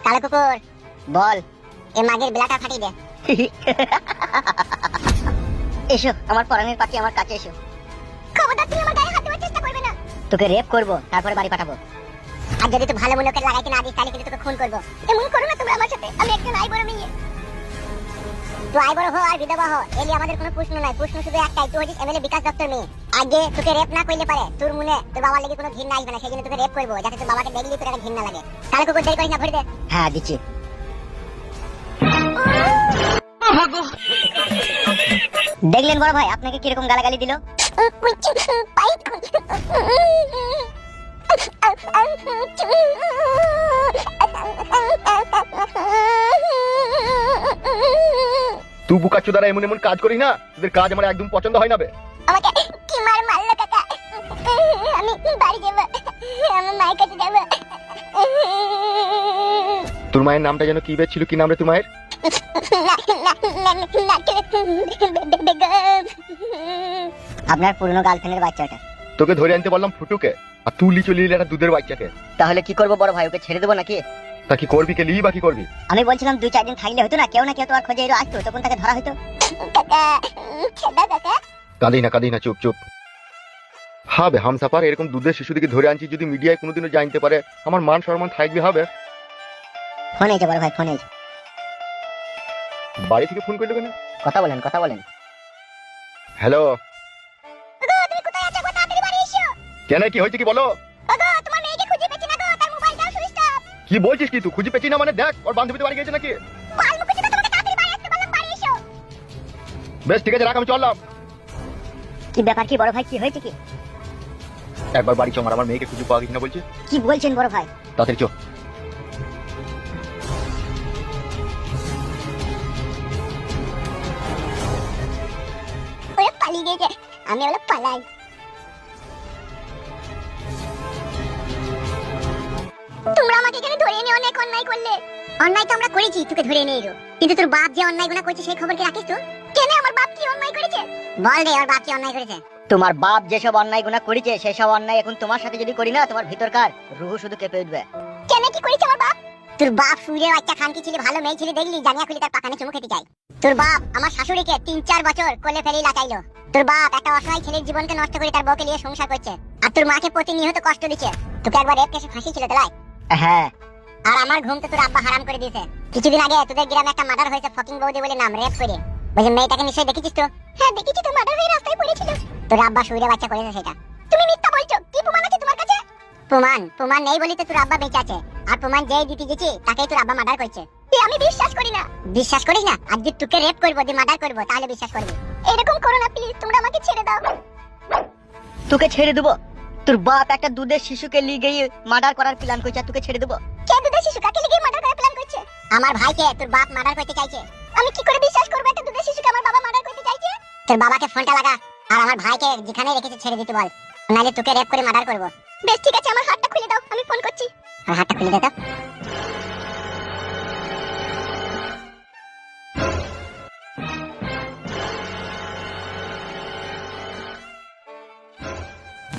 কালো কুকুর বল, এ মাগের বেলাটা ফাটিয়ে দে। এসো আমার পরাণের পাখি, আমার কাছে এসো। খবরদার তুমি আমার গায়ে হাত দেওয়ার চেষ্টা করবে না। তোকে রেপ করব, তারপরে বাড়ি পাঠাবো। আর যদি তুই ভালো মনে করে লাগাইতে না দিস তাহলে কিন্তু তোকে খুন করব। এমন করো না তোমরা আমার সাথে। আমি একজন আইবড় মেয়ে। তুই আইবড় হো আর বিধবা হো, এলি আমাদের কোনো প্রশ্ন নাই। প্রশ্ন শুধু একটাই, তুই হচ্ছিস এমএলএ বিকাশ দত্তর মেয়ে। আগে তোকে রেপ না করলে পারে তোর মনে তোর বাবার লাগি কোনো ঘৃণা আসবে না, সেই জন্য তোকে রেপ করব, যাতে তোর বাবাকে দেখলি তোর একটা ঘৃণা লাগে। কালো কুকুর দেরি করিস না, ভরে দে। হ্যাঁ দিচ্ছি। দেখলেন বড় ভাই আপনাকে কিরকম গালাগালি দিল? তুই বুকাচ্ছো দ্বারা এমন এমন কাজ করি না, তোদের কাজ আমার একদম পছন্দ হয় না বে। আমাকে কি মারলো কাকা? আমি বাড়ি যাব, আমার মায়ের কাছে যাব। তোর মায়ের নামটা যেন কি বে ছিল, কি নাম রে তোর মায়ের? আপনার পুরনো গার্লফ্রেন্ডের বাচ্চাটা। তোকে ধরে আনতে বললাম ফুটুকে, আর তুই লিচু লিলি একটা দুধের বাচ্চাকে। তাহলে কি করবো বড় ভাই, ওকে ছেড়ে দেবো নাকি? তা কি করবি, কে লিবি বা কি করবি? আমি বলছিলাম 2-4 দিন থাকলে হতো না, কেউ না কেউ তো আর খোঁজে এলো আসতো, তখন তাকে ধরা হতো। কাঁদি না, চুপ চুপ। হবে হামসাপার, এরকম দুধের শিশুদিকে ধরে আনছি, যদি মিডিয়ায় কোনোদিনও জানতে পারে আমার মান সম্মান থাকবে হবে। ফোন এসে বড় ভাই, ফোন এসে। বাড়ি থেকে ফোন করলো কেন? কথা বলেন, কথা বলেন। হ্যালো, তুমি কোথায় আছো? তাড়াতাড়ি বাড়ি এসো। কেন কি হয়েছে কি বলো? ওগো তোমার মেয়েকে খুঁজে পেছি না গো, তার মোবাইলটাও সুইচ অফ। কি বলছিস কি তুই? খুঁজে পেছি না মানে? দেখ ওর বান্ধবীদের বাড়ি গেছে নাকি। বাল মুখে তো তোমাকে তাড়াতাড়ি বাড়ি আসতে বললাম, বাড়ি এসো। বেশ ঠিক আছে, রাখ, আমি চললাম। কি ব্যাপার কি বড় ভাই, কি হয়েছে কি? একবার বাড়ি চল, আমার মেয়েকে খুঁজে পাওয়া গেছে না বলছি। কি বলছেন বড় ভাই? তাড়াতাড়ি চল। ওরে পালিয়ে গেছে, আমি বলে পালাই। তোমরা আমাকে এখানে ধরে এনে অনেক অন্যায় করলে। অন্যায় তো আমরা করেছি, তোকে ধরে এনে এলো, কিন্তু তোর বাপ যে অন্যায় গুনাহ করেছে সেই খবর কি রাখিস তো? কেন আমার বাপ কি অন্যায় করেছে? বল রে, ওর বাপ কি অন্যায় করেছে? তোমার বাপ যেসব অন্যায় গুনাহ করেছে সেই সব অন্যায় এখন তোমার সাথে যদি করি না, তোমার ভিতরকার রুহ শুধু কেঁপে উঠবে। কেন কি করেছে আমার বাপ? তোর বাপ সুরে বাচ্চা খানকি ছিল, ভালো মেয়ে ছিল, দেখলি জানিয়া খুলি তার পাকানে চুমু খেতে চাই। তোর বাপ আমার শাশুড়িকে 3-4 বছর কোলে ফেলে লাচাইলো। তোর বাপ একটা অসহায় ছেলের জীবনকে নষ্ট করে তার বউকে নিয়ে সংসার করছে, আর তোর মাকে প্রতিনিয়ত কষ্ট দিচ্ছে। তোকে একবার রেপ কেসে ফাঁসি ছিল তোলাই। হ্যাঁ, আর আমার ঘুম তো তোর আব্বা হারাম করে দিয়েছে। কিছুদিন আগে তোদের গ্রামে একটা মার্ডার হয়েছে, ফকিং বৌদি বলে নাম, রেপ করে। বলছে মেয়েটাকে নিশ্চয়ই দেখেছিস তো? হ্যাঁ দেখেছি তো, মার্ডার হয়ে রাস্তায় পড়েছিল। তোর আব্বা সুরে বাচ্চা করেছে সেটা। তুমি মিথ্যা বলছো, কি প্রমাণ আছে তোমার কাছে? প্রমাণ নেই বলি তো তোর আব্বা বেঁচে আছে, আর প্রমাণ যেই দিতে গেছি তাকেই তোর আব্বা মার্ডার করছে। আমি বিশ্বাস করি না। বিশ্বাস করিস না? আর যদি তোকে রেপ করবো, দিয়ে মার্ডার করবো, তাহলে বিশ্বাস করবি। এরকম করো না প্লিজ, তোমরা আমাকে ছেড়ে দাও। তোকে ছেড়ে দেবো? তোর বাপ একটা দুধের শিশুকে নিয়ে গিয়ে মার্ডার করার প্ল্যান করছে, আর তোকে ছেড়ে দেবো? কে দুধের শিশু? কাকে নিয়ে মার্ডার করার প্ল্যান করছে? আমার ভাইকে তোর বাপ মার্ডার করতে চাইছে। আমি কি করে বিশ্বাস করবো একটা দুধের শিশুকে আমার বাবা মার্ডার করতে চাইছে? তোর বাবাকে ফোনটা লাগা, আর আমার ভাইকে যেখানে রেখেছে ছেড়ে দিতে বল, নাহলে তোকে রেপ করে মার্ডার করবো। বেশ ঠিক আছে, আমার হাতটা খুলে দাও, আমি ফোন করছি। আর হাতটা খুলে দে তো।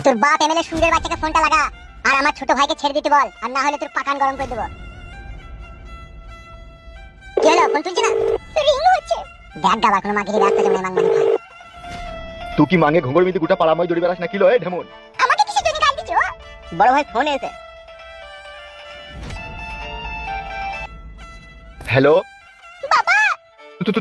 তোর বাপ এমএলএ সুরের বাচ্চাকে ফোনটা লাগা, আর আমার ছোট ভাইকে ছেড়ে দিতে বল, আর না হলে তোর পাকান গরম করে দেবো। কি হলো, ফোন তুলছে না? রিং হচ্ছে। দেখ গাবা, কোনো মাগিরি রাস্তা জমে মাং মানে ভাই। তুই কি মাঙ্গে ঘুঙর মিতে গোটা পাড়াময় দড়ি বেড়াস না কিলো? এ ঢেমন, আমাকে কিসের জন্য গাল দিছো? বড় ভাই ফোন এসে। হ্যালো বাবা। তুই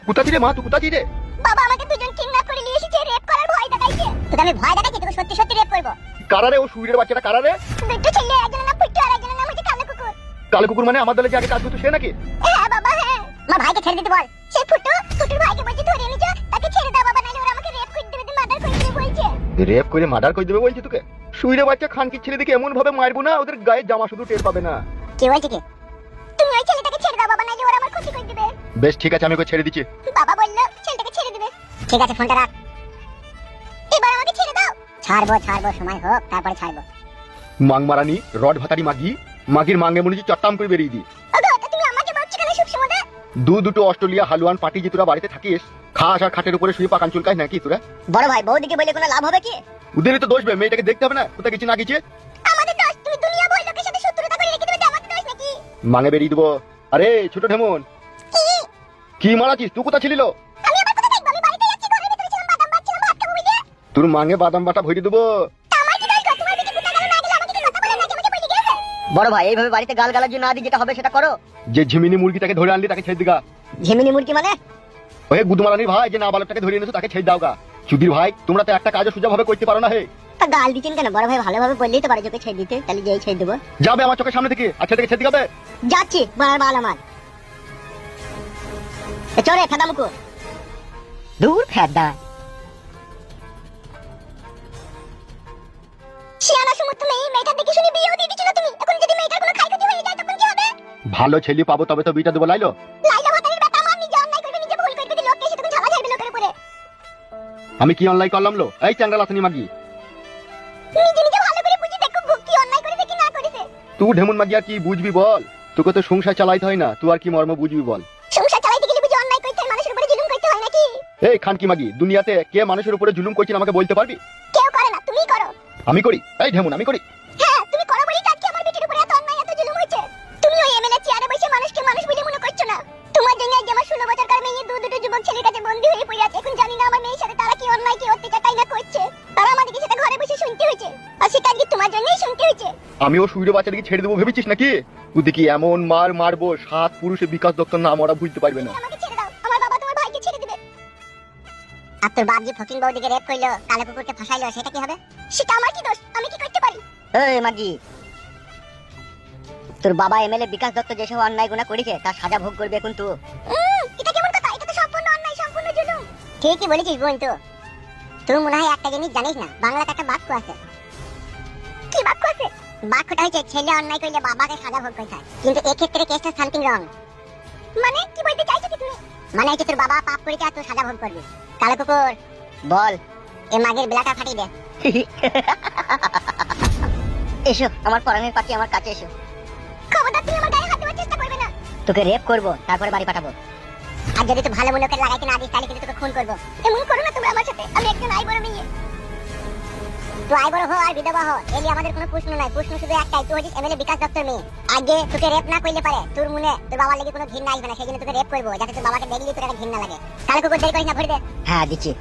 কোথা ছিলে মা? তুই কোথা ছিলে? বাবা আমাকে দুজন কিডন্যাপ করে নিয়ে এসেছে, রেপ করার ভয় দেখাইছে। তোকে আমি ভয় দেখাচ্ছি, তোকে সত্যি সত্যি রেপ করব। কারারে ও সুইরের বাচ্চাটা কারারে? দুটো ছেলে, একজনের নাম পুট্টু আর একজনের নাম হচ্ছে কালো কুকুর। কালো কুকুর মানে আমার দলে যে আগে কাজ করতো সে নাকি? হ্যাঁ বাবা, হ্যাঁ। আমার ভাইকে ছেড়ে দিতে বল। সেই ফুটুর ভাইকে বলছি ধরে এনেছো, তাকে ছেড়ে দাও বাবা, নাহলে ওরা আমাকে রেপ করে দেবে, মার্ডার করে দেবে বলছে। রেপ করে মার্ডার করে দেবে বলছি তোকে? সুইরে বাচ্চা খানকি ছেলে দেখে এমন ভাবে মারবো না, ওদের গায়ে জামা শুধু টের পাবে না। কে বলছে কি? তুমি ওই ছেলেটাকে ছেড়ে দাও বাবা, নাহলে ওরা আমার ক্ষতি করে দেবে। বেশ ঠিক আছে, আমি ওকে ছেড়ে দিচ্ছি। বাবা বললো ছেলেটাকে ছেড়ে দিবে। ঠিক আছে, ফোনটা রাখ। এবার আমাকে ছেড়ে দাও। ছাড়বো, সময় হোক তারপরে ছাড়বো। মাং মারানি রড ভাতারি মাগির মাঙ্গে মনে হচ্ছে চট্টাম করে বেরিয়ে দি। ওগো তুমি আমাকে বলছো কেন সব সময়? দুটো অস্ট্রেলিয়া হালুয়ান পার্টি যে তোরা বাড়িতে থাকিস, খাস আর খাটের উপরে শুয়ে পাকান চুলকাস নাকি তোরা? বড় ভাই বৌদিকে বলে কোনো লাভ হবে কি? ওদেরই তো দোষ বে, মেয়েটাকে দেখতে হবে না কোথায় গেছি না গেছি? আমাদের দোষ? তুমি দুনিয়া বই লোকের সাথে শত্রুতা করে রেখে দেবে, আমাদের দোষ নাকি? মাঙে বেরিয়ে দেবো। আরে ছোট ঢেমন, কি মারাছিস? তুই কোথা ছিলিল? আমি আবার কোথায় থাকবো? আমি বাড়িতে যাচ্ছি, ঘরের ভিতরে ছিলাম, বাদাম বাটছিলাম, ভাত খাবো বুঝে। তোর মাঙে বাদাম বাটা ভরে দেবো। আমার কি দোষ? তোমার দিকে কুত্তা গেল না গেল আমাকে কি কথা বলে নাকি আমাকে বলে গেছে? বড় ভাই এইভাবে বাড়িতে গালগালাজ না দিয়ে যেটা হবে সেটা করো। যে ঝিমিনি মুরগিটাকে ধরে আনলি তাকে ছেড়ে দিগা। ঝিমিনি মুরগি মানে? ওই গুদমারানির ভাই যে নাবালকটাকে ধরে এনেছো তাকে ছেড়ে দাও গা। চুদির ভাই, তোমরা তো একটা কাজও সোজা ভাবে করতে পারো না হে। তা গাল দিচ্ছেন কেন? বড় ভাই ভালোভাবে বললেই তো পারে তোকে ছেড়ে দিতে, তাহলে যেই ছেড়ে দেবো। যাবে আমার চোখের সামনে থেকে, আচ্ছা থেকে ছেড়ে দিগাবে। যাচ্ছি মার মাল আমার। চলে ফেদা মুকু দূর ফেদা। শিয়ানা সমুদ্র মেয়ে, মেয়েটা দেখে শুনে বিয়েও দিয়ে দিছিল তুমি। এখন যদি মেয়েটার কোনো ক্ষয়ক্ষতি হয়ে যায় তখন কি হবে? ভালো ছেলে পাবো তবে তো বিটা দেবো লাইলো। লাইলা ভাতারের বেটা আমার নিজে অন্যায় করবে, নিজে ভুল করবে, লোককে এসে তখন ঝালা ঝাড়বে লোকের উপরে। আমি কি অনলাইন করলাম লো? এই চ্যাংড়া লাথনি মাগি, নিজে নিজে ভালো করে বুঝি দেখো ভুল কি অন্যায় করেছে কি না করেছে। তুই ঢেমন মাগি আর কি বুঝবি বল? তোকে তো সংসার চালাইতে হয় না, তুই আর কি মর্ম বুঝবি বল? সংসার চালাইতে গেলে বুঝি অন্যায় করতে হয়, মানুষের উপরে জুলুম করতে হয় নাকি? এই খানকি মাগি, দুনিয়াতে কে মানুষের উপরে জুলুম করছেন আমাকে বলতে পারবি? কেউ করে না, তুমিই করো। আমি করি? এই ঢেমন আমি করি? হ্যাঁ তুমি করো বলেই তো আজকে আমার বেটির উপরে এত অন্যায় এত জুলুম হয়েছে। তুমি ওই এমএলএ চেয়ারে বসে মানুষকে মানুষ বলে মনে করছো না। তোমার জন্য আজ আমার 16 বছরকার মেয়ে দুটো যুবক ছেলের কাছে বন্দী হয়ে পড়ে আছে। এখন জানি না আমার মেয়ের সাথে তারা কি অন্যায় কি অত্যাচার তাই না করছে। তারা আমাদেরকে সেটা ঘরে বসে শুনতে হয়েছে, আর সেটা আজকে তোমার জন্যই শুনতে হয়েছে। আমিও সুইরে বাচ্চাটাকে ছেড়ে দেবো ভেবেছিস নাকি? তুই দেখি এমন মার মারবো, 7 পুরুষে বিকাশ দত্তর নাম ওরা বুঝতে পারবে না। আমাকে ছেড়ে দাও, আমার বাবা তোমার ভাইকে ছেড়ে দিবে। আর তোর বাপ যে ফকিং বউদিকে রেপ করলো, কালো কুকুরকে ফাঁসাইলো, সেটা কি হবে? সেটা আমার কি দোষ? আমি কি করতে পারি? এই মাগি, তোর বাবা এমএলএ বিকাশ দত্ত যেসব অন্যায় গুণা করেছে তার সাজা ভোগ করবে এখন তুই। এটা কেমন কথা? এটা তো সম্পূর্ণ অন্যায়, সম্পূর্ণ জুলুম। ঠিকই বলেছিস বোন। তো তুই মনে হয় একটা জিনিস জানিস না, বাংলাতে একটা বাক্য আছে। কি বাক্য আছে? বাক্যটা হচ্ছে ছেলে অন্যায় করলে বাবাকে সাজা ভোগ করতে হয়, কিন্তু এক্ষেত্রে কেসটা সামথিং রং। মানে কি বলতে চাইছো কি তুমি? মানে হচ্ছে তোর বাবা পাপ করেছে আর তুই সাজা ভোগ করবি। কালো কুকুর বল। এ মাগের বেলাটা ফাটিয়ে দে। এসো আমার পরাণের পাখি, আমার কাছে এসো। খবরদার তুমি আমার গায়ে হাত দেওয়ার চেষ্টা করবে না। তোকে রেপ করবো, তারপরে বাড়ি পাঠাবো। আর যদি তুই ভালো মনে করে লাগাইতে না দিস তাহলে কিন্তু তোকে খুন করবো। এমন করো না তোমরা আমার সাথে। আমি একজন আই বড় মেয়ে। তুই আই বড় হো আর বিধবা হো, এলি আমাদের কোনো প্রশ্ন নাই। প্রশ্ন শুধু একটাই, তুই হচ্ছিস এমএলএ বিকাশ দত্তর মেয়ে। আগে তোকে রেপ না করলে পারে তোর মনে তোর বাবার লাগি কোনো ঘৃণা আসবে না, সেই জন্য তোকে রেপ করবো, যাতে তোর বাবাকে দেখলি তোর একটা ঘৃণা লাগে। কালো কুকুর দেরি করিস না, ভরে দে। হ্যাঁ দিচ্ছি।